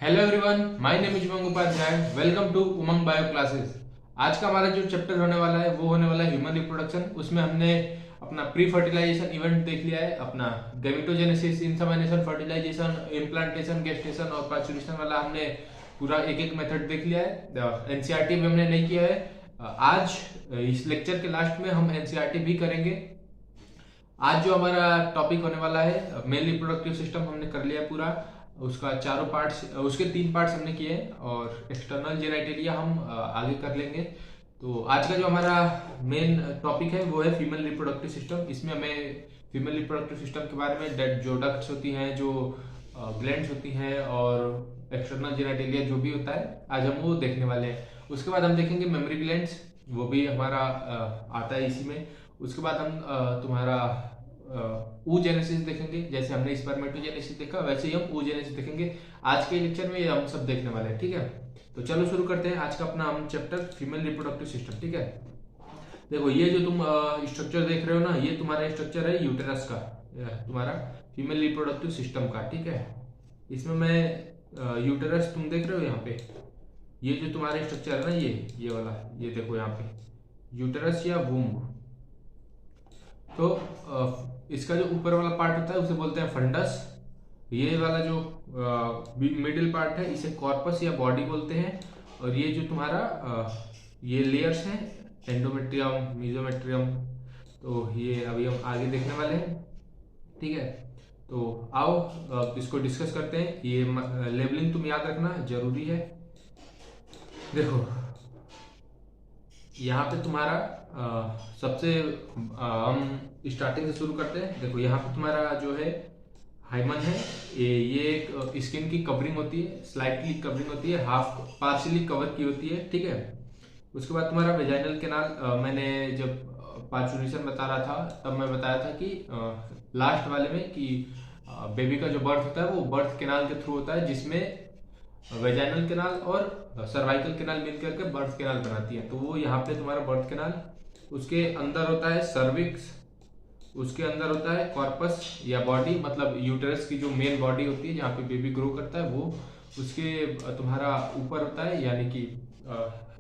Hello everyone, my name is Umang Upadhyay. Welcome to Umang bio classes. आज का हमारा जो चैप्टर होने वाला है वो होने वाला है ह्यूमन रिप्रोडक्शन। उसमें हमने अपना प्री फर्टिलाइजेशन इवेंट देख लिया है, अपना gametogenesis, insemination, fertilisation, implantation, gestation और पार्चुरेशन वाला हमने पूरा एक एक मेथड देख लिया है। एनसीईआरटी में हमने नहीं किया है। आज इस लेक्चर के लास्ट में हम एनसीईआरटी भी करेंगे। आज जो हमारा टॉपिक होने वाला है मेल रिप्रोडक्टिव सिस्टम, हमने कर लिया पूरा। उसका चारों पार्ट्स, उसके 3 पार्ट्स हमने किए हैं और एक्सटर्नल जेनाइटेरिया हम आगे कर लेंगे। तो आज का जो हमारा मेन टॉपिक है वो है फीमेल रिप्रोडक्टिव सिस्टम। इसमें हमें फीमेल रिप्रोडक्टिव सिस्टम के बारे में जो डक्ट्स होती हैं, जो ग्लैंड्स होती हैं और एक्सटर्नल जेनाइटेरिया जो भी होता है, आज हम वो देखने वाले हैं। उसके बाद हम देखेंगे मेमोरी ग्लैंड्स, वो भी हमारा आता है इसी में। उसके बाद हम तुम्हारा oogenesis देखेंगे। जैसे हमने स्पर्मेटोजेनेसिस देखा वैसे ही हम oogenesis देखेंगे। आज के लेक्चर में ये हम सब देखने वाले हैं, ठीक है। तो चलो शुरू करते हैं आज का अपना हम चैप्टर फीमेल रिप्रोडक्टिव सिस्टम, ठीक है। देखो, ये जो तुम स्ट्रक्चर देख रहे हो ना, ये तुम्हारा स्ट्रक्चर है यूटेरस का, तुम्हारा फीमेल रिप्रोडक्टिव सिस्टम का, ठीक है। इसमें मैं यूटेरस तुम देख रहे हो यहाँ पे, ये जो तुम्हारा स्ट्रक्चर है ना, ये वाला, ये देखो यहाँ पे यूटेरस या वूम्ब। तो इसका जो ऊपर वाला पार्ट होता है उसे बोलते हैं फंडस। ये वाला जो मिडिल पार्ट है इसे कॉर्पस या बॉडी बोलते हैं। और ये जो तुम्हारा ये लेयर्स हैं, एंडोमेट्रियम, मेसोमेट्रियम, तो ये अभी हम आगे देखने वाले हैं, ठीक है। तो आओ इसको डिस्कस करते हैं। ये लेबलिंग तुम याद रखना जरूरी है। देखो, यहाँ पे तुम्हारा सबसे हम स्टार्टिंग से शुरू करते हैं। देखो, यहाँ पे तुम्हारा जो है हाइमन है, ये एक स्किन की कवरिंग होती है, स्लाइटली कवरिंग होती है, हाफ पार्शियली कवर की होती है, ठीक है। उसके बाद तुम्हारा वेजाइनल कैनाल, मैंने जब पार्चुरेशन बता रहा था तब मैं बताया था कि लास्ट वाले में कि बेबी का जो बर्थ होता है वो बर्थ कैनाल के थ्रू होता है, जिसमें वेजाइनल कैनाल और सर्वाइकल कैनाल मिलकर के बर्थ कैनाल बनाती है। तो वो यहाँ पे तुम्हारा बर्थ कैनाल, उसके अंदर होता है सर्विक्स, उसके अंदर होता है कॉर्पस या बॉडी, मतलब यूटेरस की जो मेन बॉडी होती है जहाँ पे बेबी ग्रो करता है वो, उसके तुम्हारा ऊपर होता है, यानी कि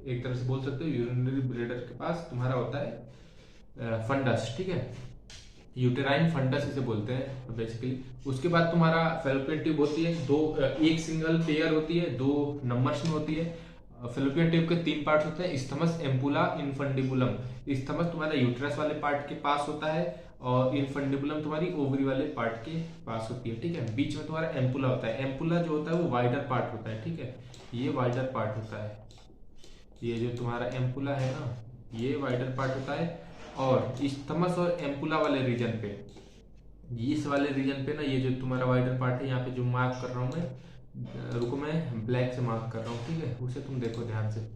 एक तरह से बोल सकते हो यूरिनरी ब्लैडर के पास तुम्हारा होता है फंडस, ठीक है। यूटेराइन फंडस इसे बोलते हैं बेसिकली। उसके बाद तुम्हारा फेलोपियन ट्यूब होती है, एक सिंगल पेयर होती है, 2 नंबर्स में होती है। फेलोपियन ट्यूब के 3 पार्ट्स होते हैं, स्थमस, एम्पुला, इनफंडिबुलम। स्थमस तुम्हारा यूटेरस वाले पार्ट के पास होता है और इनफंडिबुलम तुम्हारी ओवरी वाले पार्ट के पास होती है, ठीक है। बीच में तुम्हारा एम्पुला होता है। एम्पुला जो होता है वो वाइडर पार्ट होता है, ठीक है। ये वाइडर पार्ट होता है, ये जो तुम्हारा एम्पुला है ना, ये वाइडर पार्ट होता है। और स्थमस और एम्पुला वाले रीजन पे, इस वाले रीजन पे ना, ये जो तुम्हारा वाइडर पार्ट है, यहाँ पे जो मार्क कर रहा हूँ मैं, रुको मैं ब्लैक से मार्क कर रहा हूँ, ठीक है। उसे तुम देखो ध्यान से,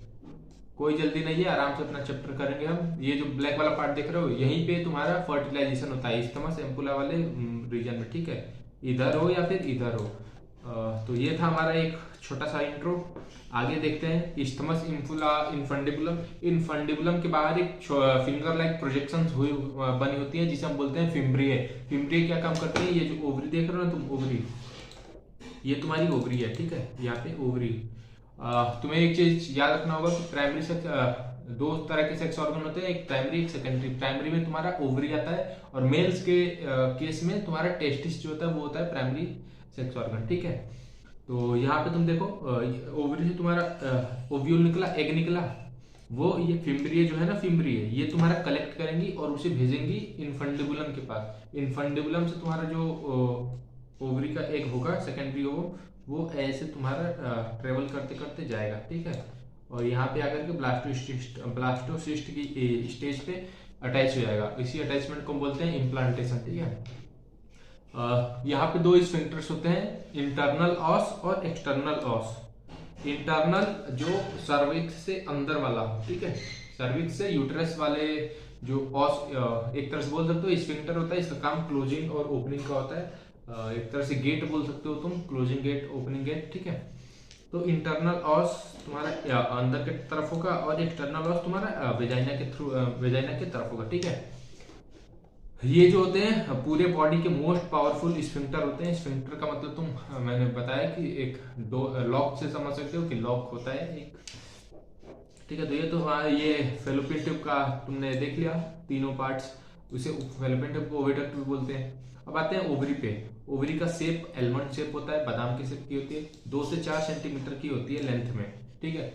कोई जल्दी नहीं है, आराम से अपना चैप्टर करेंगे हम। ये जो ब्लैक वाला पार्ट देख रहे हो, यहीं पे तुम्हारा फर्टिलाइजेशन होता है, स्थमस एम्पुला वाले रीजन में, ठीक है। इधर हो या फिर इधर हो। तो ये था हमारा एक छोटा सा इंट्रो। आगे देखते हैं स्थमस, इम्फुला, इनफंडिबुलम। इनफंडिबुलम के बाहर एक फिंगर लाइक प्रोजेक्शन हुई बनी होती है जिसे हम बोलते हैं फिम्ब्रिय। फिम्ब्रिय क्या काम करती है? ये जो ओवरी देख रहे हो ना तुम, ओवरी, ये तुम्हारी ओवरी है, ठीक है। यहाँ पे ओवरी। तुम्हें एक चीज याद रखना होगा कि प्राइमरी सेक्स, 2 तरह के सेक्स ऑर्गन होते हैं, एक प्राइमरी एक सेकेंडरी। प्राइमरी में तुम्हारा ओवरी आता है और मेल्स के केस में तुम्हारा टेस्टिस जो होता है वो होता है प्राइमरी सेक्स ऑर्गन, ठीक है। तो यहाँ पे तुम देखो, ओवरी से तुम्हारा ओव्यूल निकला, एग निकला, वो ये फिम्ब्रिय जो है ना, फिम्ब्रिय ये तुम्हारा कलेक्ट करेंगी और उसे भेजेंगी इनफंडिबुलम के पास। इनफंडिबुलम से तुम्हारा जो ओवरी का एग होगा, सेकेंडरी वो ऐसे तुम्हारा ट्रेवल करते करते जाएगा, ठीक है। और यहाँ पे आकर के ब्लास्टोसिस्ट की स्टेज पे अटैच हो जाएगा। इसी अटैचमेंट को बोलते हैं इम्प्लांटेशन, ठीक है। यहाँ पे 2 स्फिंक्टर्स होते हैं, इंटरनल ऑस और एक्सटर्नल ऑस। इंटरनल जो सर्विक्स से अंदर वाला, ठीक है, सर्विक्स से यूटेरस वाले जो ऑस, एक तरह से बोल सकते हो स्फिंक्टर होता है। इसका काम क्लोजिंग और ओपनिंग का होता है। एक तरह से गेट बोल सकते हो तुम, क्लोजिंग गेट, ओपनिंग गेट, ठीक है। तो इंटरनल ऑस तुम्हारा अंदर के तरफ होगा और एक्सटर्नल ऑस तुम्हारा वेजाइना के थ्रू, वेजाइना के तरफ होगा, ठीक है। ये जो होते हैं पूरे बॉडी के मोस्ट पावरफुल स्फिंक्टर होते हैं। स्फिंक्टर का मतलब मैंने बताया कि एक दो लॉक से समझ सकते हो कि लॉक होता है एक, ठीक है। तो ये तो हाँ, ये फेलोपियन ट्यूब का तुमने देख लिया तीनों पार्ट्स। उसे फेलोपियन ट्यूब को ओविडक्ट भी बोलते हैं। अब आते हैं ओवरी पे। ओवरी का शेप एलमंड शेप होता है, बादाम की शेप की होती है, 2 से 4 सेंटीमीटर की होती है लेंथ में, ठीक है।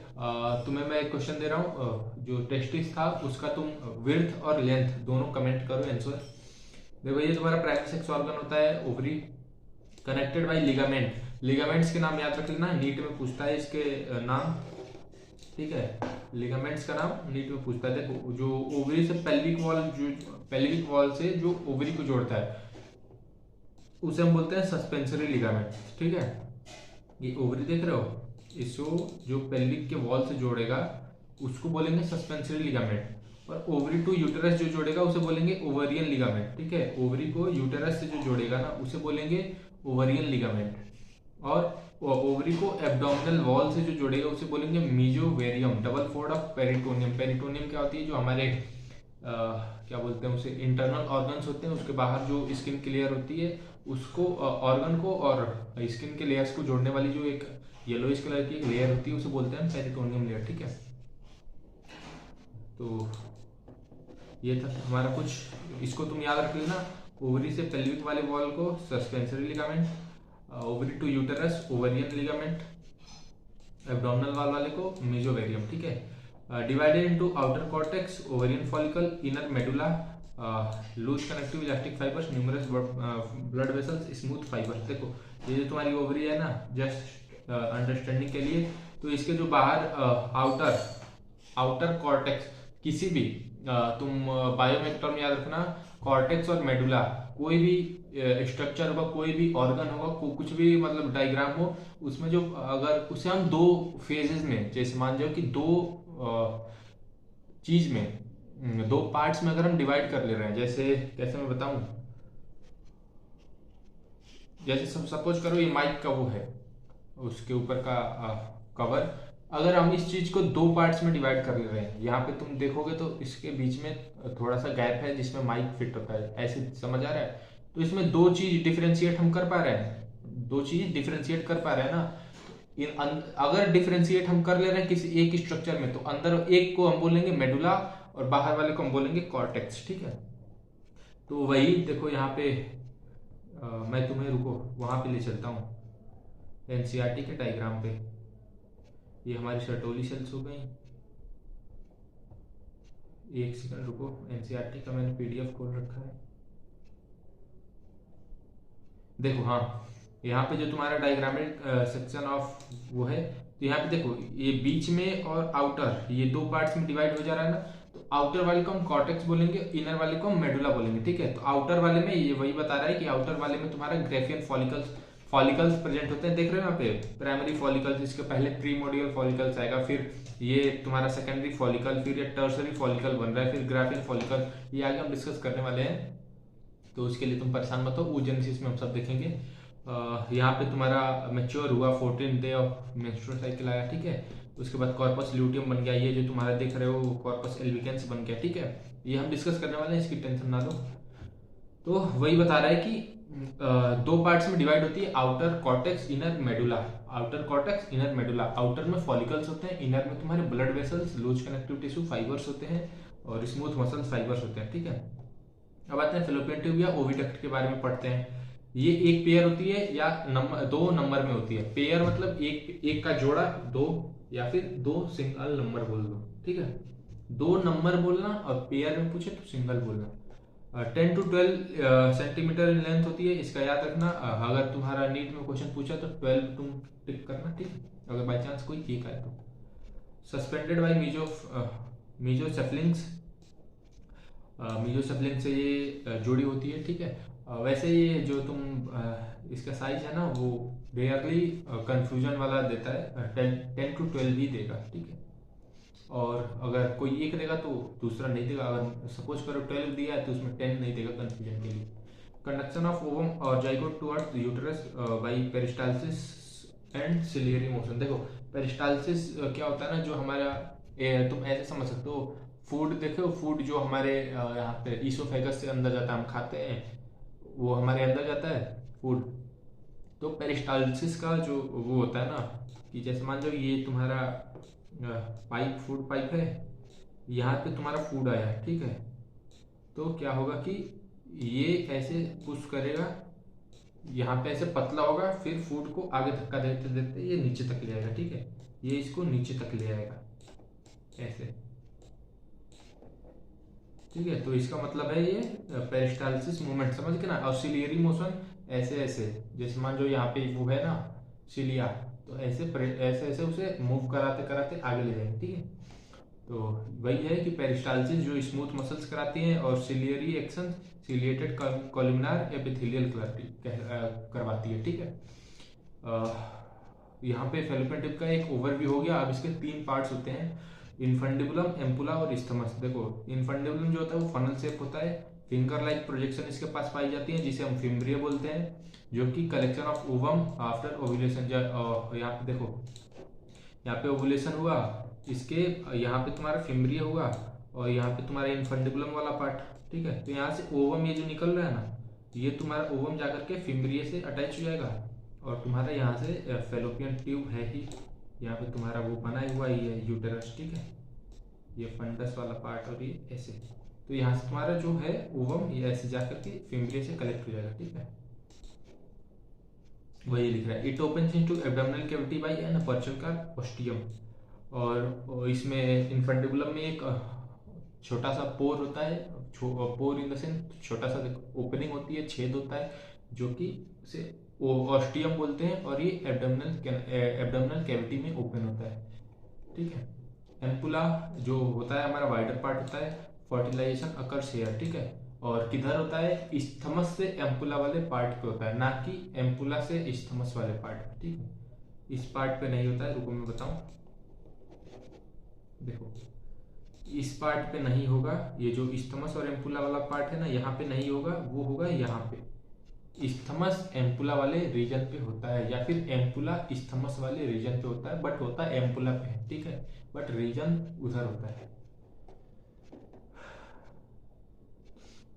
तुम्हें मैं एक क्वेश्चन दे रहा हूँ, जो टेस्टिस था उसका तुम विड्थ और लेंथ दोनों कमेंट करो आंसर। देखो ये तुम्हारा प्राइमरी सेक्स ऑर्गन होता है ovary, connected by ligament. Ligaments के नाम याद रख लेना, नीट में पूछता है इसके नाम, ठीक है। लिगामेंट्स का नाम नीट में पूछता है। देखो जो ओवरी से पेल्विक वॉल, जो पेल्विक वॉल से जो ओवरी को जोड़ता है उसे हम बोलते हैं सस्पेंसरी लिगामेंट, ठीक है। ये ओवरी देख रहे हो, इसको जो पेल्विक के वॉल से जोड़ेगा उसको बोलेंगे सस्पेंसरी लिगामेंट, और ओवरी टू यूटेरस जो जोड़ेगा उसे बोलेंगे ओवरियन लिगामेंट, ठीक है। ओवरी को यूटेरस से जो जोड़ेगा ना उसे बोलेंगे ओवरियन लिगामेंट, और ओवरी को एब्डोमिनल वॉल से जो जोड़ेगा उसे बोलेंगे मीजोवेरियम, double fold of peritoneum. Peritoneum क्या होती है, जो हमारे क्या बोलते हैं उसे, इंटरनल ऑर्गन्स होते हैं, उसके बाहर जो स्किन की लेयर होती है उसको, ऑर्गन को और स्किन के लेयर्स को जोड़ने वाली जो एक येलोइश कलर की एक लेयर होती है उसे बोलते हैं पेरिटोनियम लेयर, ठीक है। तो ये था हमारा कुछ, इसको तुम याद रख लेना। ओवरी से पेल्विक वाले वॉल को suspensory ligament, ovary to uterus ovarian ligament, abdominal wall वाले को मेजोवेरियम, ठीक है। Divided into outer cortex, ovarian follicle, inner medulla, loose connective elastic fibres, numerous blood vessels, smooth fibres. देखो ये जो तुम्हारी ओवरी है ना, जस्ट अंडरस्टैंडिंग के लिए, तो इसके जो बाहर आउटर आउटर कॉर्टेक्स, किसी भी तुम बायो में टर्म याद रखना, कॉर्टेक्स और मेडुला, कोई भी स्ट्रक्चर होगा, कोई भी ऑर्गन होगा, कुछ भी मतलब डायग्राम हो, उसमें जो अगर उसे हम दो फेजेस में, जैसे मान जाओ कि दो चीज में, दो पार्ट्स में अगर हम डिवाइड कर ले रहे हैं, जैसे कैसे मैं बताऊं, जैसे सपोज करो ये माइक का वो है, उसके ऊपर का कवर, अगर हम इस चीज को दो पार्ट्स में डिवाइड कर ले रहे हैं, यहाँ पे तुम देखोगे तो इसके बीच में थोड़ा सा गैप है जिसमें माइक फिट होता है, ऐसे समझ आ रहा है। तो इसमें दो चीज डिफरेंशिएट हम कर पा रहे हैं, दो चीज डिफरेंशिएट कर पा रहे हैं ना। अगर डिफरेंशिएट हम कर ले रहे हैं किसी एक स्ट्रक्चर में, तो अंदर एक को हम बोलेंगे मेडुला और बाहर वाले को हम बोलेंगे कॉर्टेक्स, ठीक है। तो वही देखो यहाँ पे मैं तुम्हें रुको वहां पे ले चलता हूँ, एनसीईआरटी के डायग्राम पे। ये हमारी सर्टोली सेल्स हो गई, एक सेकंड रुको, एनसीईआरटी का मैंने पीडीएफ खोल रखा है। देखो हाँ, यहाँ पे जो तुम्हारा डायग्रामिक सेक्शन ऑफ वो है, तो यहाँ पे देखो ये बीच में और आउटर, ये दो पार्ट्स में डिवाइड हो जा रहा है ना, तो आउटर वाले को हम कॉर्टेक्स बोलेंगे, इनर वाले को हम मेडुला बोलेंगे, ठीक है। तो आउटर वाले में ये वही बता रहा है कि आउटर वाले में तुम्हारा ग्रेफियन फॉलिकल्स फॉलिकल्स प्रेजेंट होते हैं, देख रहे हो यहाँ पे प्राइमरी फॉलिकल्स, इसके पहले प्रीमोडियल फॉलिकल्स आएगा, फिर ये तुम्हारा सेकेंडरी फॉलिकल, फिर ये टर्सरी फॉलिकल बन रहा है, फिर ग्राफियन फॉलिकल, ये आगे हम डिस्कस करने वाले हैं। तो उसके लिए तुम परेशान मत हो, oogenesis में हम सब देखेंगे। यहाँ पे तुम्हारा मेच्योर हुआ, 14th day of menstrual cycle आया, ठीक है। उसके बाद कॉर्पस ल्यूटियम बन गया, ये जो तुम्हारा देख रहे हो कॉर्पस एल्बिकेंस बन गया, ठीक है। ये हम डिस्कस करने वाले हैं, इसकी टेंशन ना लो। तो वही बता रहा है कि दो पार्ट्स में डिवाइड होती है, outer cortex, inner medulla. Outer cortex, inner medulla, outer में फॉलिकल्स होते हैं, इनर में तुम्हारे blood vessels, loose connective tissue fibres होते हैं, और स्मूथ मसल्स फाइबर्स होते हैं, ठीक है। अब आते हैं फेलोपियन ट्यूब या ओविडक्ट के बारे में पढ़ते हैं। ये एक पेयर होती है या दो नंबर में होती है। पेयर मतलब एक एक का जोड़ा, दो, या फिर दो सिंगल नंबर बोल दो, ठीक है। दो नंबर बोलना, और पेयर में पूछे तो सिंगल बोलना। 10 to 12 सेंटीमीटर इन लेंथ होती है, इसका याद रखना। अगर तुम्हारा नीट में क्वेश्चन पूछा तो 12 तुम टिक करना, ठीक है, अगर बाई चांस कोई ठीक है तो। सस्पेंडेड बाई मीजोसेफ्लिंग्स, मीजोसेफ्लिंग से ये जुड़ी होती है, ठीक है। वैसे ये जो तुम इसका साइज है ना, वो रेयरली कंफ्यूजन वाला देता है, 10 to 12 ही देगा, ठीक है। और अगर कोई एक देगा तो दूसरा नहीं देगा, अगर सपोज करो 12 दिया है तो उसमें 10 नहीं देगा कंफ्यूजन के लिए। कंडक्शन ऑफ ओवम और zygote towards uterus by peristalsis and ciliary motion. देखो पेरिस्टाल्सिस क्या होता है ना, जो हमारा तुम ऐसे समझ सकते हो, फूड देखो, फूड जो हमारे यहाँ पे ईसोफेगस से अंदर जाता है, हम खाते हैं, वो हमारे अंदर जाता है फूड। तो पेरिस्टालसिस का जो वो होता है ना, कि जैसे मान लो ये तुम्हारा पाइप, फूड पाइप है, यहाँ पे तुम्हारा फूड आया है, ठीक है। तो क्या होगा कि ये ऐसे पुश करेगा, यहाँ पे ऐसे पतला होगा, फिर फूड को आगे धक्का देते देते ये नीचे तक ले आएगा, ठीक है। ये इसको नीचे तक ले आएगा ऐसे, ठीक है। तो इसका मतलब है ये पेरिस्टालसिस मूवमेंट, समझ गए ना। ऑसिलियरी मोशन ऐसे ऐसे, जैसे मान लो यहाँ पे वो है ना सिलिया, तो ऐसे ऐसे ऐसे उसे मूव कराते कराते आगे ले जाएंगे, ठीक है। तो वही है कि पेरिस्टालसिस जो स्मूथ मसल्स कराती हैं, और ciliary action ciliated columnar epithelial करवाती है, ठीक है। यहाँ पे फैलोपियन टिप का एक ओवरव्यू हो गया। अब इसके 3 पार्ट्स होते हैं, इनफंडिबुलम, एम्पुला और इस्थमस। देखो इनफंडिबुलम जो होता है वो फनल शेप होता है, फिंगर लाइक प्रोजेक्शन इसके पास पाई जाती है, जिसे हम फिम्ब्रिया बोलते हैं, जो कि collection of ovum after ovulation. यहाँ पे देखो, यहाँ पे ओव्यूलेशन हुआ, इसके यहाँ पे तुम्हारा फिम्ब्रिया हुआ, और यहाँ पे तुम्हारा इनफंडिबुलम वाला पार्ट, ठीक है। तो यहाँ से ओवम ये जो निकल रहा है ना, ये तुम्हारा ओवम जाकर के फिम्ब्रिया से अटैच हो जाएगा, और तुम्हारा यहाँ से फेलोपियन ट्यूब है ही, यहाँ पे तुम्हारा वो बना हुआ ही है यूटेरस, ठीक है। ये फंडस वाला पार्ट, और ये ऐसे, तो यहाँ से तुम्हारा जो है ओवम ये ऐसे जाकर के फिम्ब्रिया से कलेक्ट हो जाएगा, ठीक है। वही लिख रहा है, it opens into abdominal cavity by an aperture का ओस्टियम। और इसमें इनफंडिबुलम में एक छोटा सा पोर होता है, पोर इन द सेंस छोटा सा ओपनिंग होती है, छेद होता है, जो कि उसे ऑस्टियम बोलते हैं, और ये एब्डोमिनल कैविटी में ओपन होता है, ठीक है। एम्पुला जो होता है हमारा वाइडर पार्ट होता है, फर्टिलाइजेशन अकर्स हियर, ठीक है। और किधर होता है, इस्थमस से एम्पुला वाले पार्ट पे होता है, ना कि एम्पुला से इस्थमस वाले पार्ट पे, ठीक है। इस पार्ट पे नहीं होता है, रुको मैं बताऊं। देखो इस पार्ट पे नहीं होगा, ये जो इस्थमस और एम्पुला वाला पार्ट है ना, यहाँ पे नहीं होगा, वो होगा यहाँ पे। इस्थमस एम्पुला वाले रीजन पे होता है, या फिर एम्पुला इस्थमस वाले रीजन पे होता है, बट होता है एम्पुला पे, ठीक है, बट रीजन उधर होता है।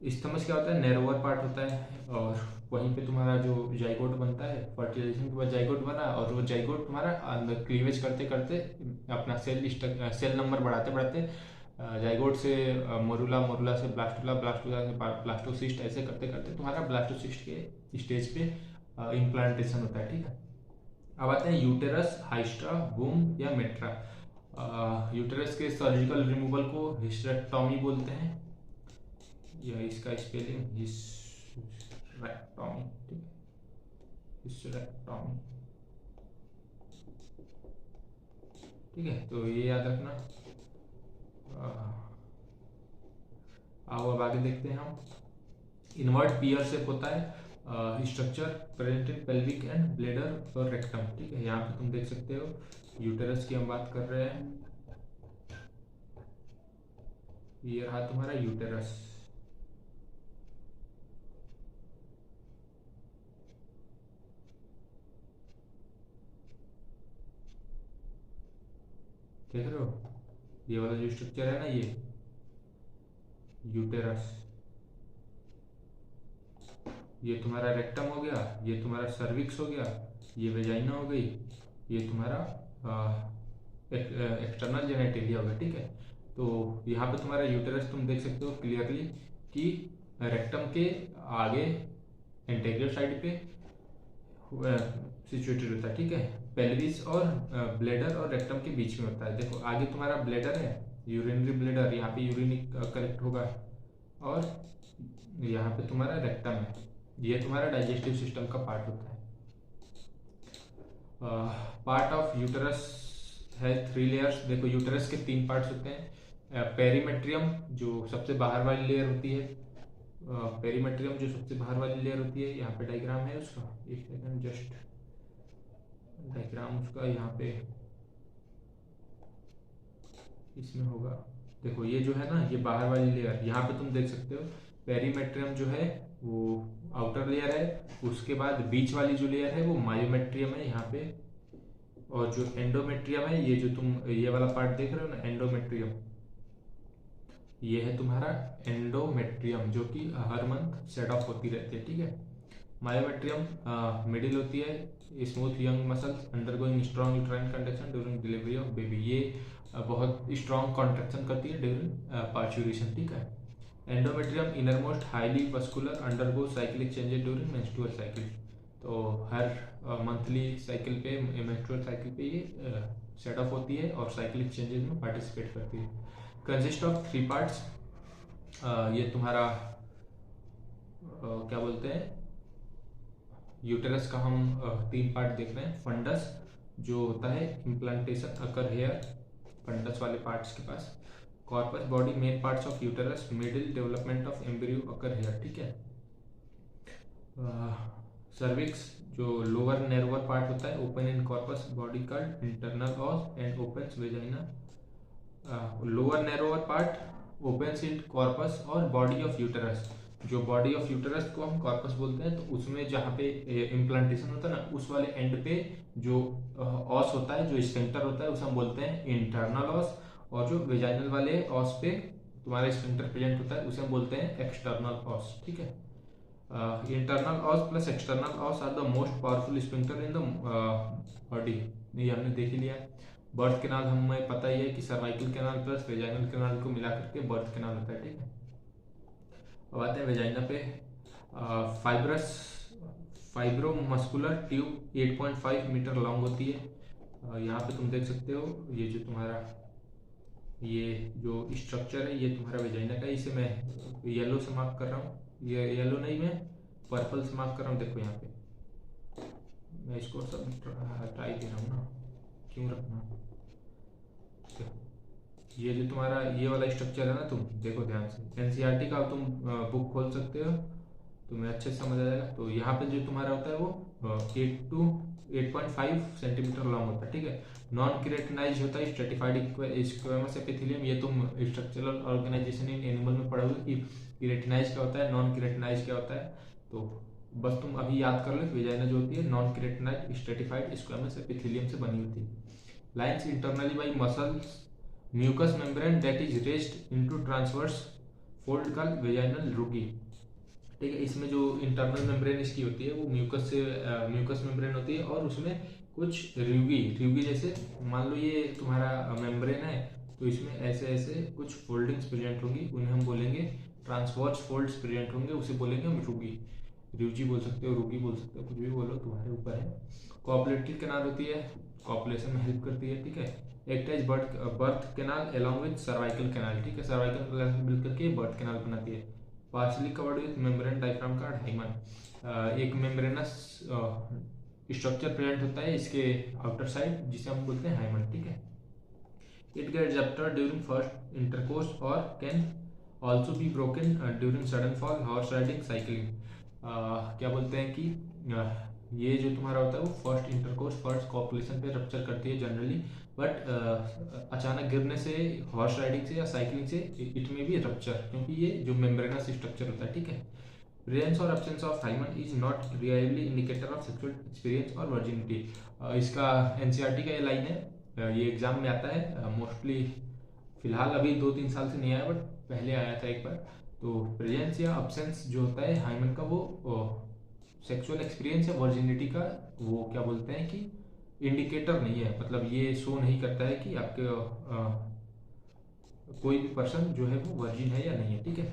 इस्थमस क्या होता है, नैरोवर पार्ट होता है, और वहीं पे तुम्हारा जो जाइगोट बनता है, फर्टिलाइजेशन के बाद जाइगोट बना, और वो जाइगोट तुम्हारा अंदर क्लीवेज करते करते अपना सेल नंबर बढ़ाते बढ़ाते जाइगोट से मोरुला, मोरुला से ब्लास्टुला, ब्लास्टुला से ब्लास्टोसिस्ट, ऐसे करते करते तुम्हारा ब्लास्टोसिस्ट के स्टेज पे इम्प्लांटेशन होता है, ठीक है। अब आते हैं यूटेरस, हाइस्ट्रा, वूम या मेट्रा। यूटेरस के सर्जिकल रिमूवल को हिस्टेरेक्टोमी बोलते हैं, या इसका स्पेलिंग हिस्टेरेक्टोमी, ठीक है, हिस्टेरेक्टोमी, ठीक है। तो ये याद रखना। आओ अब आगे देखते हैं हम। इनवर्ट पियर शेप होता है structure present in pelvic and bladder और रेक्टम, ठीक है। यहाँ पे तुम देख सकते हो, यूटेरस की हम बात कर रहे हैं, ये रहा तुम्हारा यूटेरस, देख रहे हो, ये वाला जो स्ट्रक्चर है ना, ये यूटेरस, ये तुम्हारा रेक्टम हो गया, ये तुम्हारा सर्विक्स हो गया, ये वेजाइना हो गई, ये तुम्हारा एक्सटर्नल जेनेटिलिया हो गया, ठीक है। तो यहाँ पे तुम्हारा यूटेरस तुम देख सकते हो क्लियरली कि रेक्टम के आगे एंटीरियर साइड पे सिचुएटेड होता है, ठीक है। पेल्विस और ब्लेडर और रेक्टम के बीच में होता है। देखो आगे तुम्हारा ब्लेडर है, यूरिनरी ब्लेडर, यहाँ पे यूरिन कलेक्ट होगा, और यहाँ पे तुम्हारा रेक्टम है, ये तुम्हारा डाइजेस्टिव सिस्टम का पार्ट होता है। पार्ट ऑफ यूटेरस है 3 लेयर्स। देखो यूटेरस के 3 पार्ट्स होते हैं, पेरीमेट्रियम जो सबसे बाहर वाली लेयर होती है, पेरीमेट्रियम जो सबसे बाहर वाली लेयर होती है, यहाँ पे डायग्राम है उसका, एक सेकंड, जस्ट डायग्राम उसका यहाँ पे इसमें होगा। देखो ये जो है ना, ये बाहर वाली लेयर, यहाँ पे तुम देख सकते हो पेरीमेट्रियम जो है वो आउटर लेयर है, उसके बाद बीच वाली जो लेयर है वो मायोमेट्रियम है यहाँ पे, और जो एंडोमेट्रियम है, ये जो तुम ये वाला पार्ट देख रहे हो ना, एंडोमेट्रियम, ये है तुम्हारा एंडोमेट्रियम, जो कि हर मंथ सेट ऑफ होती रहती है, ठीक है। मायोमेट्रियम मिडिल होती है, smooth young muscles undergoing strong uterine contraction during delivery of baby. ये बहुत स्ट्रॉन्ग कॉन्ट्रैक्शन करती है ड्यूरिंग पार्चुरेशन, ठीक है। Endometrium inner most highly vascular undergo cyclic changes during menstrual cycle. तो हर मंथली साइकिल पे, मेंस्ट्रुअल साइकिल पे ये सेट ऑफ होती है और साइक्लिक चेंजेस में पार्टिसिपेट करती है। Consist of 3 parts. ये तुम्हारा क्या बोलते हैं, यूटेरस का हम 3 पार्ट देख रहे हैं। फंडस जो होता है, इम्प्लांटेशन अकर हेयर, फंडस वाले पार्ट्स के पास। Corpus body main parts of uterus, middle development of embryo occur here, ठीक है। सर्विक्स जो लोअर नेरोवर पार्ट होता है, open in corpus body called internal os and opens vagina. Lower narrower part opens in corpus और body of uterus. जो body of uterus को हम corpus बोलते हैं, तो उसमें जहाँ पे इम्प्लांटेशन होता है ना, उस वाले एंड पे जो ऑस होता है, जो स्फिंक्टर होता है, उसे हम बोलते हैं इंटरनल ऑस। और जो वेजाइनल वाले ऑस पे तुम्हारा स्फिंक्टर प्रेजेंट होता है, उसे हम बोलते हैं एक्सटर्नल ऑस, ठीक है। Internal os plus external os are the most powerful sphincter in the body. ये हमने देख ही लिया। बर्थ कैनाल हमें पता ही है कि cervical canal plus vaginal canal को मिला करके बर्थ कैनाल होता है, ठीक है। अब आते हैं वेजाइना पे। फाइब्रोमस्कुलर ट्यूब 8.5 मीटर लॉन्ग होती है। यहाँ पे तुम देख सकते हो, ये जो तुम्हारा ये जो स्ट्रक्चर है, ये तुम्हारा वेजाइना का। इसे मैं येलो से मार्क कर रहा हूँ, ये येलो नहीं, मैं पर्पल से मार्क कर रहा हूँ। देखो यहाँ पे मैं इसको सब ट्राई दे रहा हूँ ना, क्यों रखना। ये जो तुम्हारा ये वाला स्ट्रक्चर है ना, तुम देखो ध्यान से, एनसीईआरटी का तुम बुक खोल सकते हो, तुम्हें अच्छे से समझ आ जाएगा। तो यहाँ पे जो तुम्हारा होता है वो 8 to 8.5 सेंटीमीटर लॉन्ग होता है, ठीक है। नॉन किरेटिनाइज होता है स्ट्रेटिफाइड स्क्वेमस एपिथेलियम। ये तुम स्ट्रक्चरल ऑर्गेनाइजेशन इन एनिमल में पढ़ोगे कि किरेटिनाइज क्या होता है, नॉन किरेटिनाइज क्या होता है। तो बस तुम अभी याद कर लो, वेजाइना जो होती है non keratinize stratified squamous epithelium से बनी होती है। Lines internally by muscles mucous membrane that is raised into transverse fold called vaginal rugae, ठीक है। इसमें जो इंटरनल मेम्ब्रेन इसकी होती है वो म्यूकस मेम्ब्रेन होती है, और उसमें कुछ रूगी जैसे मान लो ये तुम्हारा मेम्ब्रेन है, तो इसमें ऐसे ऐसे कुछ फोल्डिंग्स प्रेजेंट होंगी, उन्हें हम बोलेंगे ट्रांसवर्स फोल्ड्स प्रेजेंट होंगे, उसे बोलेंगे हम रूगी बोल सकते हो, रूगी बोल सकते हो, कुछ भी बोलो, तुम्हारे ऊपर है। कॉपुलेटरी कैनाल होती है, कॉपुलेशन में हेल्प करती है, ठीक है। Act as birth canal along with cervical canal, ठीक है। सर्वाइकल कैनाल मिलकर के बर्थ कैनाल बनाती है। Partially covered with membrane diaphragm का हाइमन। एक मेम्ब्रेनस स्ट्रक्चर प्रेजेंट होता है इसके आउटर साइड, जिसे हम बोलते हैं हाइमन, ठीक है। It gets ruptured during first intercourse और can also be broken during sudden fall, horse riding, cycling. क्या बोलते हैं कि ये जो तुम्हारा होता है वो फर्स्ट इंटरकोर्स, फर्स्ट कॉपुलेशन पे रप्चर करती है जनरली, बट अचानक गिरने से, हॉर्स राइडिंग से या साइकिलिंग से इट में भी रप्चर, क्योंकि ये जो मेम्ब्रेनस स्ट्रक्चर होता है, ठीक है। प्रेजेंस और absence of hymen is not reliably indicator of sexual experience और वर्जिनिटी। इसका एनसीईआरटी का ये लाइन है, ये एग्जाम में आता है मोस्टली। फिलहाल अभी 2-3 साल से नहीं आया, बट पहले आया था एक बार। तो प्रेजेंस या एब्सेंस जो होता है हाइमन का, वो सेक्सुअल एक्सपीरियंस या वर्जिनिटी का वो क्या बोलते हैं कि इंडिकेटर नहीं है, मतलब ये शो नहीं करता है कि आपके कोई भी पर्सन जो है वो वर्जिन है या नहीं है, ठीक है।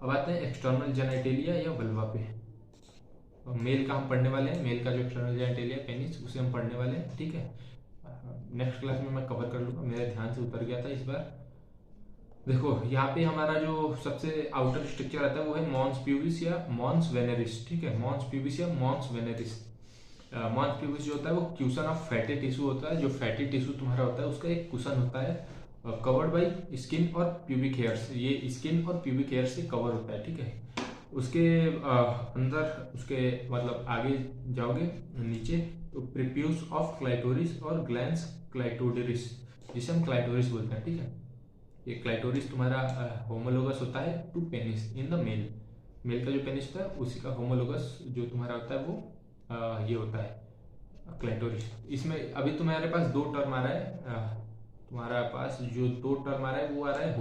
अब आते हैं एक्सटर्नल जेनेटेलिया या वल्वा पे। मेल का हम पढ़ने वाले हैं, मेल का जो एक्सटर्नल जेनेटेलिया पेनिस, उसे हम पढ़ने वाले हैं, ठीक है। नेक्स्ट क्लास में मैं कवर कर लूँगा, मेरे ध्यान से उतर गया था इस बार। देखो यहाँ पे हमारा जो सबसे आउटर स्ट्रक्चर आता है वो है मॉन्स प्यूबिस या मॉन्स वेनेरिस, ठीक है। मॉन्स प्यूबिस या मॉन्स वेनेरिस। मॉन्स प्यूबिस जो होता है वो क्यूसन ऑफ फैटी टिश्यू होता है। जो फैटी टिश्यू तुम्हारा होता है उसका एक कुशन होता है, कवर्ड बाई स्किन और प्यूबिक हेयर्स। ये स्किन और प्यूबिक हेयर से कवर होता है, ठीक है। उसके अंदर, उसके मतलब आगे जाओगे नीचे तो प्रीप्यूस ऑफ क्लाइटोरिस और ग्लैंस क्लाइटोडरिस, जिसे हम क्लाइटोरिस बोलते हैं, ठीक है। ये क्लाइटोरिस तुम्हारा होमोलोगस होता है to penis in the male. Male का जो पेनिस होता है उसी का होमोलोगस जो तुम्हारा होता है वो ये होता है क्लाइटोरिस। इसमें अभी तुम्हारे पास 2 टर्म आ रहा है, तुम्हारा पास जो दो टर्म आ रहा है वो आ रहा है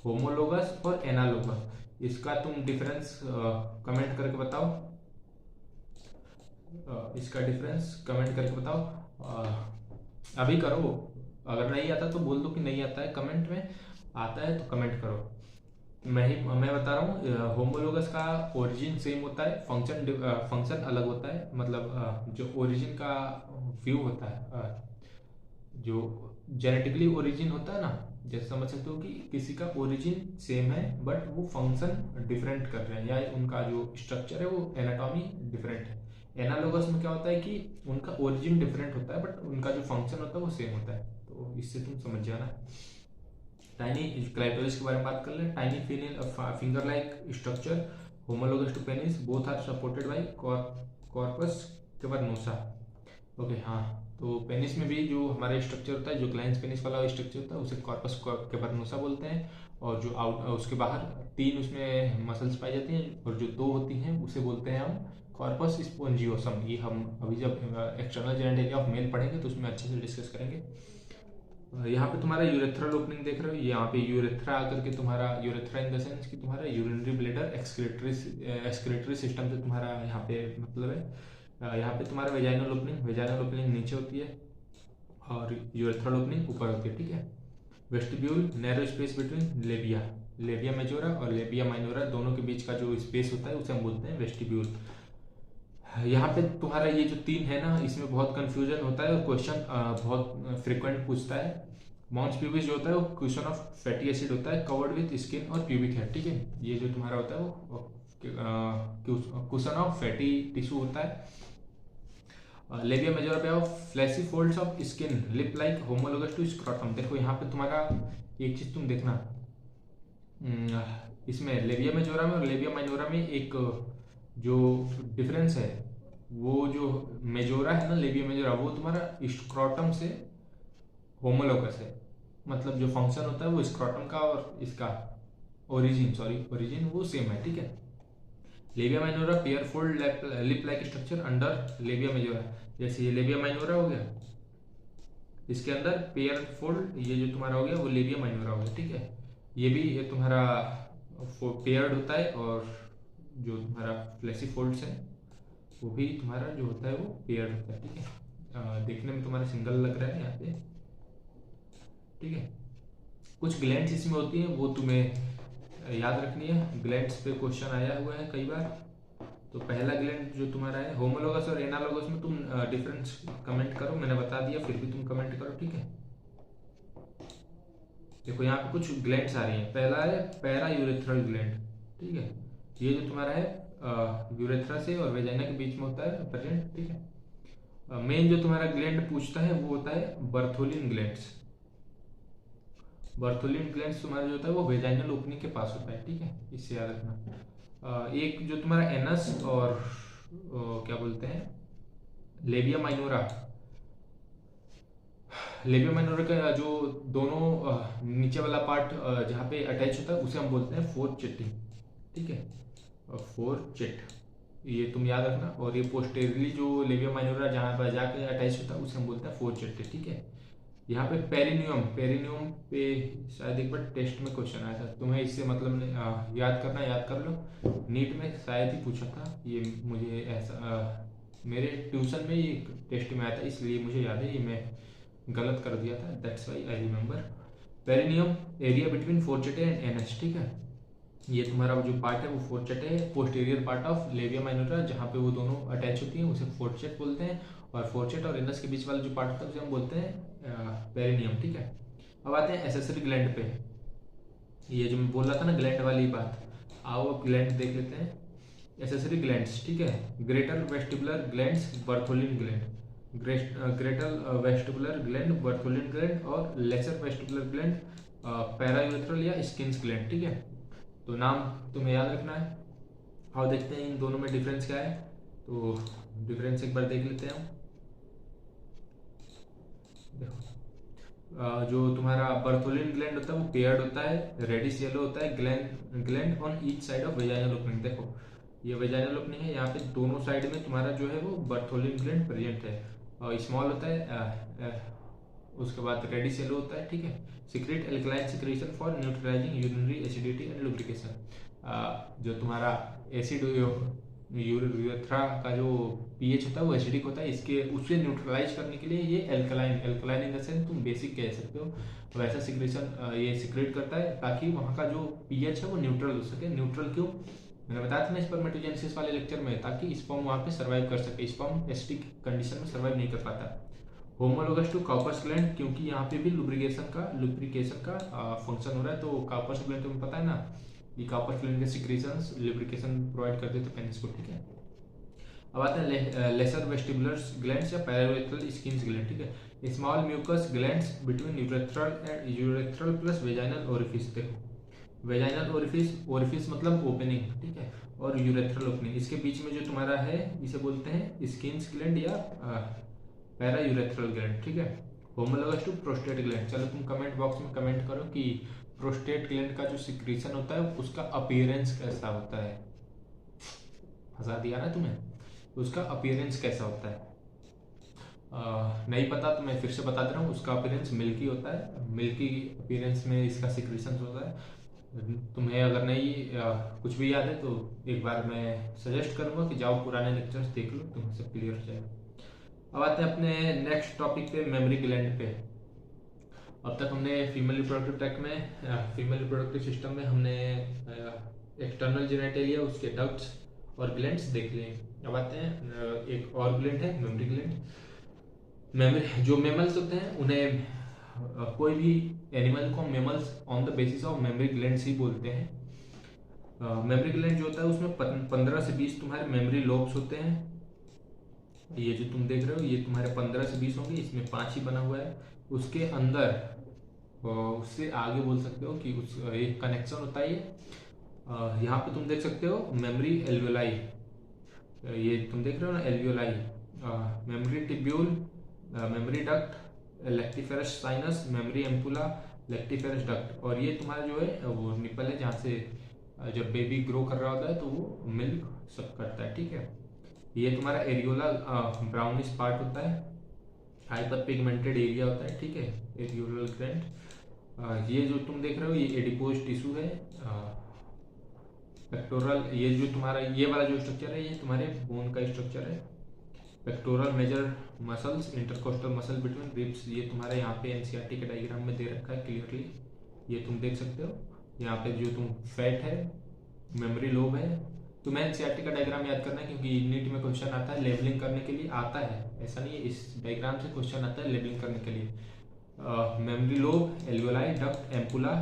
होमोलोगस और एनालोगस। इसका तुम डिफरेंस कमेंट करके बताओ। इसका डिफरेंस कमेंट करके बताओ। अभी करो, अगर नहीं आता तो बोल दो कि नहीं आता है कमेंट में, आता है तो कमेंट करो। मैं बता रहा हूँ, होमोलोगस का ओरिजिन सेम होता है, फंक्शन अलग होता है। मतलब जो ओरिजिन का व्यू होता है, जो जेनेटिकली ओरिजिन होता है ना, जैसे समझ सकते हो कि किसी का ओरिजिन सेम है बट वो फंक्शन डिफरेंट कर रहे हैं, या उनका जो स्ट्रक्चर है वो एनाटॉमी डिफरेंट है। एनालोगस में क्या होता है कि उनका ओरिजिन डिफरेंट होता है बट उनका जो फंक्शन होता है वो सेम होता है। तो इससे तुम समझ जाना। टाइनी क्लाइटोरिस के बारे में बात कर ले। Tiny finger like structure homologous to penis, both are supported by corpus cavernosa. Okay, हाँ, तो पेनिस में भी जो हमारा स्ट्रक्चर होता है, जो ग्लैंस पेनिस वाला स्ट्रक्चर होता है, उसे कॉर्पस कैवर्नोसा बोलते हैं। और जो उसके बाहर तीन उसमें मसल्स पाई जाती हैं और जो दो होती हैं उसे बोलते हैं हम कॉर्पस स्पोंजियोसम। ये हम अभी जब एक्सटर्नल जेनिटलिया ऑफ मेल पढ़ेंगे तो उसमें अच्छे से डिस्कस करेंगे। यहाँ पे तुम्हारा यूरेथ्रल ओपनिंग देख रहे हो, यहाँ पे यूरेथ्रा आकर के तुम्हारा, यूरेथ्रा इन द सेंस कि तुम्हारा यूरिनरी ब्लैडर एक्सक्रीटरी सिस्टम से तुम्हारा यहाँ पे मतलब है। यहाँ पे तुम्हारा वेजाइनल ओपनिंग नीचे होती है और यूरेथ्रल ओपनिंग ऊपर होती है, ठीक है। Vestibule, narrow space between labia majora और लेबिया माइनोरा, दोनों के बीच का जो स्पेस होता है उसे हम बोलते हैं वेस्टिब्यूल। यहाँ पे तुम्हारा ये जो तीन है ना, इसमें बहुत कंफ्यूजन होता है और क्वेश्चन बहुत फ्रिक्वेंट पूछता है। मॉन्स प्यूबिस जो होता है वो क्वेश्चन ऑफ फैटी एसिड होता है कवर्ड विथ स्किन और प्यूबिक हेयर, ठीक है। ये जो तुम्हारा होता है वो क्वेश्चन ऑफ फैटी टिश्यू होता है। लेबिया मेजोरा पे of fleshy folds of skin lip like homologous to scrotum. देखो यहाँ पे तुम्हारा एक चीज तुम देखना, इसमें लेबिया मेजोरा में और लेबिया माइनोरा में एक जो डिफरेंस है, वो जो मेजोरा है ना, लेबिया मेजोरा, वो तुम्हारा स्क्रोटम से होमोलोगस है। मतलब जो फंक्शन होता है वो स्क्रोटम का और इसका ओरिजिन वो सेम है, ठीक है। Labia minora pair fold lip like structure under labia majora. जैसे ये लेबिया माइनोरा हो गया, इसके अंदर पेयर फोल्ड ये जो तुम्हारा हो गया वो लेबिया माइनोरा हो गया, ठीक है। ये भी ये तुम्हारा पेयर्ड होता है और जो तुम्हारा फ्लैशी फोल्ड्स है वो भी तुम्हारा जो होता है वो पेयर्ड होता है, ठीक है। देखने में तुम्हारा सिंगल लग रहा है यहाँ पे, ठीक है। कुछ ग्लैंड्स इसमें होती हैं वो तुम्हें याद रखनी है, ग्लैंड्स पे क्वेश्चन आया हुआ है कई बार। तो पहला ग्लैंड जो तुम्हारा है होमोलोगस और एनालोगस में तुम डिफरेंस कमेंट करो, मैंने बता दिया फिर भी तुम कमेंट करो, ठीक है। देखो यहाँ पे कुछ ग्लैंड्स आ रही हैं। पहला है पैरा यूरेथ्रल ग्लैंड, ठीक है। ये जो तुम्हारा है यूरेथ्रा से और वेजाइना के बीच में होता है प्रेजेंट, ठीक है। मेन जो तुम्हारा ग्लैंड पूछता है वो होता है बर्थोलिन ग्लैंड्स। बर्थोलिन ग्लैंड्स तुम्हारा जो होता है वो वेजाइनल ओपनिंग के पास होता है, ठीक है, इससे याद रखना। एक जो तुम्हारा एनस और क्या बोलते हैं लेबिया माइनोरा का जो दोनों नीचे वाला पार्ट जहाँ पे अटैच होता है उसे हम बोलते हैं फोरचेटिंग, ठीक है, फोरचेट, ये तुम याद रखना। और ये पोस्टेरियरली जो लेबिया माइनोरा जहाँ पर जाके अटैच होता है उसे हम बोलते हैं फोरचेट, ठीक है। यहाँ पे पेरिनियम पे शायद एक बार टेस्ट में क्वेश्चन आया था, तुम्हें इससे मतलब याद कर लो, नीट में शायद ही पूछा था ये, मुझे ऐसा मेरे ट्यूशन में ये टेस्ट में आया था इसलिए मुझे याद है, ये मैं गलत कर दिया था, that's why I remember. Perineum area between fourchette and NH, ठीक है। ये तुम्हारा जो पार्ट है वो फोरचेटे है, posterior part of labia minora जहाँ पे वो दोनों अटैच होती हैं उसे फोरचेट बोलते हैं, और फोरचेट और एनस के बीच वाला जो पार्ट होता है उसे हम बोलते हैं पेरिनियम, ठीक है। अब आते हैं एसेसरी ग्लैंड पे, ये जो मैं बोल रहा था ना ग्लैंड वाली बात, आओ अब ग्लैंड देख लेते हैं। एसेसरी ग्लैंड्स, ठीक है, greater vestibular glands, Bartholin gland, greater vestibular gland, Bartholin gland, और लेसर वेस्टिबुलर ग्लैंड पैरायूरेथ्रल या स्किन्स ग्लैंड, ठीक है। तो नाम तुम्हें याद रखना है। आओ देखते हैं इन दोनों में डिफरेंस क्या है। तो डिफरेंस एक बार देख लेते हैं हम। देखो जो तुम्हारा बर्थोलिन ग्लैंड होता है वो पेयर्ड होता है, रेडिश येलो होता है, gland on each side of vaginal opening. देखो ये वेजाइनल ओपनिंग है, यहाँ पे दोनों साइड में तुम्हारा जो है वो बर्थोलिन ग्लैंड प्रेजेंट है, और स्मॉल होता है उसके बाद रेडिश येलो होता है, ठीक है। Secret alkaline secretion for neutralising urinary acidity and lubrication. जो तुम्हारा एसिड यूरेथ्रा का जो पीएच होता है वो एसिडिक होता है, इसके उससे न्यूट्रलाइज करने के लिए ये एल्कलाइन इन द सेंस तुम बेसिक कह सकते हो, वैसा सिक्रेशन ये सिक्रेट करता है ताकि वहाँ का जो पीएच है वो न्यूट्रल हो सके। न्यूट्रल क्यों, मैंने बताया था ना स्पर्मेटोजेनेसिस वाले लेक्चर में, ताकि स्पर्म वहाँ पे सर्वाइव कर सके। स्पर्म एसिडिक कंडीशन में सर्वाइव नहीं कर पाता। होमोलोगस टू कार्पस ग्लैंड, क्योंकि यहाँ पे भी लुब्रिकेशन का फंक्शन हो रहा है। तो कार्पस ग्लैंड तुम्हें पता है ना, ये कार्पस ग्लैंड के सिक्रेशंस लुब्रिकेशन प्रोवाइड करते थे पेनिस को, ठीक है। अब आते हैं लेसर वेस्टिबुलर ग्लैंड्स या पैरावेट्रल स्किन ग्लैंड, ठीक है। Small mucus glands between urethral plus vaginal orifice. देखो वेजाइनल ओरिफिस मतलब ओपनिंग, ठीक है, और यूरेथ्रल ओपनिंग, इसके बीच में जो तुम्हारा है इसे बोलते हैं स्किन ग्लैंड या पैरा यूरेथ्रल ग्लैंड, ठीक है। Homologous to prostate gland. चलो तुम कमेंट बॉक्स में कमेंट करो कि प्रोस्टेट ग्लैंड का जो सिक्रीशन होता है उसका अपीयरेंस कैसा होता है। फंसा दिया ना तुम्हें, उसका अपीयरेंस कैसा होता है। नहीं पता तो मैं फिर से बता दे रहा हूँ, उसका अपीयरेंस मिल्की होता है। मिल्की अपीयरेंस में इसका सिक्रीशन होता है। तुम्हें अगर नहीं कुछ भी याद है तो एक बार मैं सजेस्ट करूंगा कि जाओ पुराने लेक्चर्स देख लो, तुम्हें सब क्लियर हो जाएगा। अब आते हैं अपने नेक्स्ट टॉपिक पे, मेमोरी ग्लैंड पे। अब तक हमने फीमेल रिप्रोडक्टिव ट्रैक्ट में, फीमेल रिप्रोडक्टिव सिस्टम में हमने एक्सटर्नल जेनिटलिया, उसके डक्ट्स और ग्लैंड्स देख लिए। अब आते हैं एक और ग्लैंड है मेमोरी ग्लैंड। मेमोरी जो मेमल्स होते हैं उन्हें कोई भी एनिमल को mammals on the basis of mammary glands ही बोलते हैं। मेमोरी ग्लैंड जो होता है उसमें 15 से 20 तुम्हारे मेमोरी लोब्स होते हैं। ये जो तुम देख रहे हो ये तुम्हारे 15 से 20 होंगे, इसमें 5 ही बना हुआ है। उसके अंदर उससे आगे बोल सकते हो कि उस एक कनेक्शन होता है। ये यहाँ पे तुम देख सकते हो मेमोरी एल्वियोलाई, ये तुम देख रहे हो ना alveoli, memory tubule, memory duct, lactiferous sinus, mammary ampulla, lactiferous duct. और ये तुम्हारा जो है वो निपल है, जहाँ से जब बेबी ग्रो कर रहा होता है तो वो मिल्क सब करता है, ठीक है। ये तुम्हारा एरियोला ब्राउनिश पार्ट होता है, हाइपर पिगमेंटेड एरिया होता है, ठीक है, एरियोलल ग्लैंड। ये जो तुम देख रहे हो ये एडिपोज टिश्यू है। पेक्टोरल, ये जो तुम्हारा ये वाला जो स्ट्रक्चर है ये तुम्हारे बोन का स्ट्रक्चर है। Pectoral major muscles, intercostal muscle between ribs, ये तुम्हारे यहाँ पे एनसीईआरटी के डायग्राम में दे रखा है क्लियरली, ये तुम देख सकते हो। यहाँ पे जो तुम फैट है, मेमोरी लोब है। तो मैं एनसीईआरटी का डायग्राम याद करना है क्योंकि नीट में क्वेश्चन आता है लेबलिंग करने के लिए, आता है ऐसा नहीं है, इस डायग्राम से क्वेश्चन आता है लेबलिंग करने के लिए। Memory lobe, alveoli, duct, ampulla.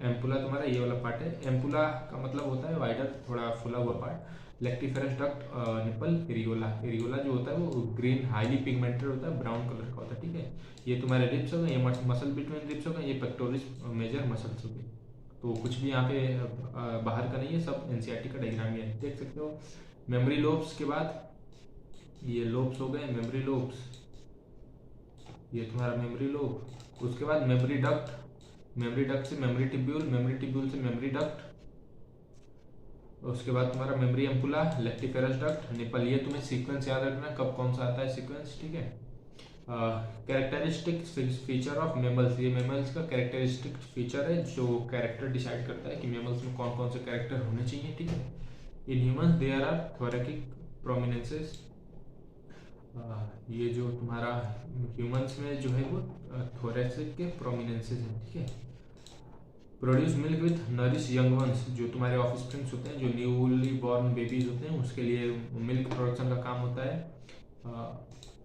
Ampulla तुम्हारा ये वाला पार्ट है, एम्पुला का मतलब होता है वाइडर, थोड़ा फुला हुआ part. Lactiferous duct, nipple, areola. Areola जो होता है वो ग्रीन हाईली पिगमेंटेड होता है, ब्राउन कलर का होता है, ठीक है। ये तुम्हारे रिब्स हो गए, ये मसल बिटवीन रिब्स हो गए, ये पेक्टोरिस मेजर मसल्स हो गए। तो कुछ भी यहाँ पे बाहर का नहीं है, सब एनसीईआरटी का डायग्राम है, देख सकते हो। मेमोरी लोब्स के बाद ये लोब्स हो गए, मेमोरी लोब्स, ये तुम्हारा मेमोरी लोब। उसके बाद मेमोरी डक्ट, मेमोरी डक्ट से मेमोरी टिब्यूल, मेमोरी टिब्यूल से मेमोरी डक्ट। उसके बाद तुम्हारा mammary ampulla, lactiferous duct, nipple. ये तुम्हें सीक्वेंस याद रखना कब कौन सा आता है सीक्वेंस, ठीक है। कैरेक्टरिस्टिक फीचर ऑफ मेमल्स, ये मेमल्स का कैरेक्टरिस्टिक फीचर है जो कैरेक्टर डिसाइड करता है कि मेमल्स में कौन कौन से कैरेक्टर होने चाहिए, ठीक है। इन ह्यूमंस देयर आर थोरैकिक प्रोमिनेंसेस, ये जो तुम्हारा ह्यूमंस में जो है वो थोरैसिक के प्रोमिनेंसेस हैं, ठीक है। Produce milk with nourish young ones, जो तुम्हारे ऑफस्प्रिंग्स होते हैं, जो न्यूली बॉर्न बेबीज होते हैं, उसके लिए मिल्क प्रोडक्शन का काम होता है।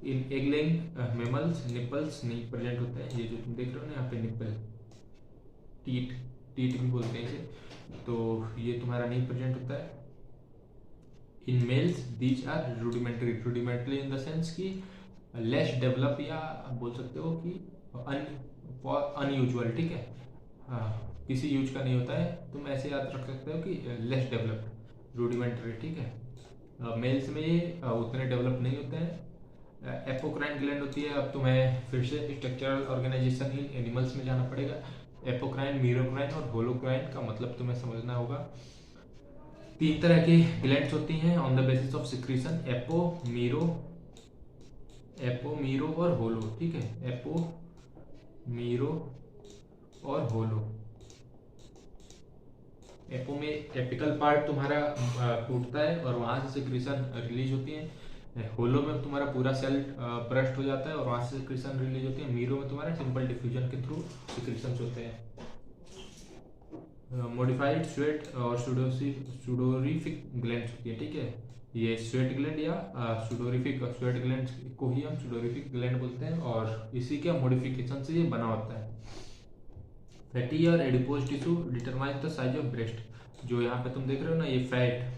इन एग लेइंग मेमल्स निपल्स नहीं प्रेजेंट होते हैं, ये जो तुम देख रहे हो ना यहाँ पे निपल, टीट भी बोलते हैं इसे, तो ये तुम्हारा नहीं प्रेजेंट होता है। In males these are rudimentary in the sense कि लेस डेवलप, या बोल सकते हो कि अनयूजुअल, ठीक है। किसी यूज का नहीं होता है, तुम ऐसे याद रख सकते हो कि लेस डेवलप्ड, रूडिमेंटरी, ठीक है। मेल्स में ये उतने डेवलप नहीं होते हैं। एपोक्राइन ग्लैंड होती है, अब तुम्हें फिर से स्ट्रक्चरल ऑर्गेनाइजेशन ही एनिमल्स में जाना पड़ेगा। एपोक्राइन, मीरोक्राइन और होलोक्राइन का मतलब तुम्हें समझना होगा। 3 तरह की ग्लैंड्स होती हैं on the basis of secretion, apo, Miro और होलो, ठीक है। एपो मीरो और होलो। एपो में एपिकल पार्ट तुम्हारा टूटता है और वहां से सिक्रीशन रिलीज होती है। होलो में तुम्हारा पूरा सेल ब्रस्ट हो जाता है और वहां से सिक्रीशन रिलीज होती है। मीरो में तुम्हारा सिंपल डिफ्यूजन के थ्रू सिक्रीशन होते हैं। मॉडिफाइड स्वेट और सुडोरिफिक ग्लैंड्स होती है, ठीक है। ये स्वेट ग्लैंड या सुडोरिफिक स्वेट ग्लैंड को ही हम सुडोरिफिक ग्लैंड बोलते हैं और इसी के मॉडिफिकेशन से ये बना होता है। फैटी और adipose tissue determine the size of breast. जो यहाँ पे तुम देख रहे हो ना, ये फैट,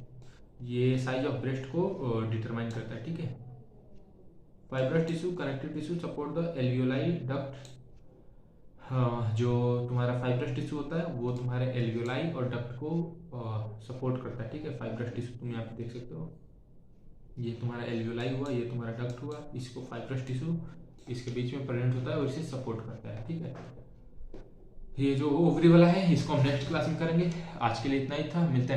ये साइज ऑफ ब्रेस्ट को डिटरमाइन करता है, ठीक है। Fibrous tissue connective tissue support the alveoli duct. हाँ, जो तुम्हारा फाइब्रस टिश्यू होता है वो तुम्हारे एल्वियोलाई और डक्ट को सपोर्ट करता है, ठीक है। फाइब्रस टिश्यू तुम यहाँ पे देख सकते हो, ये तुम्हारा एल्वियोलाई हुआ, ये तुम्हारा डक्ट हुआ, इसको फाइब्रस टिश्यू इसके बीच में प्रेजेंट होता है और इसे सपोर्ट करता है, ठीक है। ये जो ओवरी वाला है इसको हम नेक्स्ट क्लास में करेंगे। आज के लिए इतना ही था, मिलते हैं।